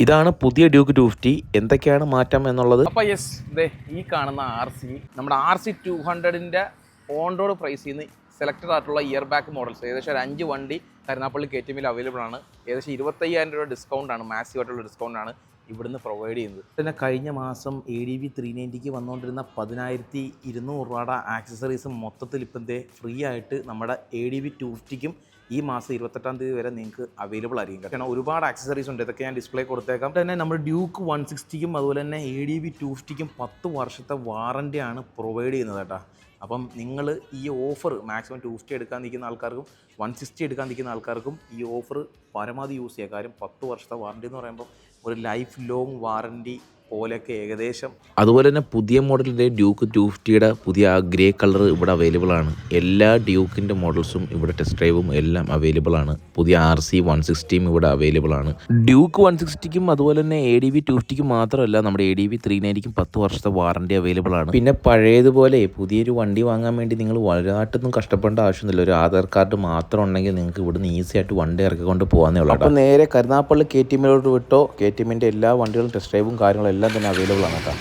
ഇതാണ് പുതിയ ഡ്യൂക്ക് 250. എന്തൊക്കെയാണ് മാറ്റം എന്നുള്ളത്. അപ്പോൾ യെസ്, ദേ ഈ കാണുന്ന നമ്മുടെ RC 200ൻ്റെ ഓൺ റോഡ് പ്രൈസിൽ നിന്ന് സെലക്റ്റഡ് ആയിട്ടുള്ള ഇയർ ബാക്ക് മോഡൽസ് ഏകദേശം ഒരു 5 വണ്ടി കരുനാപ്പള്ളി KTMൽ അവൈലബിൾ ആണ്. ഏകദേശം 25,000 രൂപ ഡിസ്കൗണ്ടാണ്, മാസീവ് ആയിട്ടുള്ള ഡിസ്കൗണ്ടാണ് ഇവിടുന്ന് പ്രൊവൈഡ് ചെയ്യുന്നത്. പിന്നെ കഴിഞ്ഞ മാസം ADV 390ക്ക് വന്നുകൊണ്ടിരുന്ന 10,200 രൂപയുടെ ആക്സസറീസ് മൊത്തത്തിൽ ഇപ്പം ഫ്രീ ആയിട്ട് നമ്മുടെ ADV 250ക്കും ഈ മാസം 28-ാം തീയതി വരെ നിങ്ങൾക്ക് അവൈലബിൾ ആയിരിക്കും. കാരണം ഒരുപാട് ആക്സസറീസ് ഉണ്ട്, ഇതൊക്കെ ഞാൻ ഡിസ്പ്ലേ കൊടുത്തേക്കാം. തന്നെ നമ്മുടെ ഡ്യൂക്ക് 160ക്കും അതുപോലെ തന്നെ ADV 250ക്കും 10 വർഷത്തെ വാറൻറ്റിയാണ് പ്രൊവൈഡ് ചെയ്യുന്നത് കേട്ടോ. അപ്പം നിങ്ങൾ ഈ ഓഫർ മാക്സിമം 250 എടുക്കാൻ നിൽക്കുന്ന ആൾക്കാർക്കും 160 എടുക്കാൻ നിൽക്കുന്ന ആൾക്കാർക്കും ഈ ഓഫർ പരമാവധി യൂസ് ചെയ്യുക. കാര്യം 10 വർഷത്തെ വാറൻറ്റി എന്ന് പറയുമ്പോൾ ഒരു ലൈഫ് ലോങ് വാറൻറ്റി പോലെയൊക്കെ ഏകദേശം. അതുപോലെ തന്നെ പുതിയ മോഡലിൻ്റെ ഡ്യൂക്ക് 250യുടെ പുതിയ ഗ്രേ കളർ ഇവിടെ അവൈലബിൾ ആണ്. എല്ലാ ഡ്യൂക്കിൻ്റെ മോഡൽസും ഇവിടെ ടെസ്റ്റ് ഡ്രൈവും എല്ലാം അവൈലബിൾ ആണ്. പുതിയ RC 160യും ഇവിടെ അവൈലബിൾ ആണ്. ഡ്യൂക്ക് 160ക്കും അതുപോലെ തന്നെ ADV 250ക്കും മാത്രമല്ല, നമ്മുടെ ADV 390ക്കും 10 വർഷത്തെ വാറൻറ്റി അവൈലബിൾ ആണ്. പിന്നെ പഴയതുപോലെ പുതിയൊരു വണ്ടി വാങ്ങാൻ വേണ്ടി നിങ്ങൾ വളരെയായിട്ടൊന്നും കഷ്ടപ്പെടേണ്ട ആവശ്യമൊന്നുമില്ല. ഒരു ആധാർ കാർഡ് മാത്രം ഉണ്ടെങ്കിൽ നിങ്ങൾക്ക് ഇവിടുന്ന് ഈസി ആയിട്ട് വണ്ടി ഇറക്കിക്കൊണ്ട് പോകാനേ ഉള്ളൂ. അപ്പോൾ നേരെ കരുനാപ്പള്ളി KTMലോട്ട് വിട്ടോ, KTMൻ്റെ എല്ലാ വണ്ടികളും ടെസ്റ്റ് ഡ്രൈവും കാര്യങ്ങളും എല്ലാം തന്നെ അവൈലബിൾ ആണ് കേട്ടോ.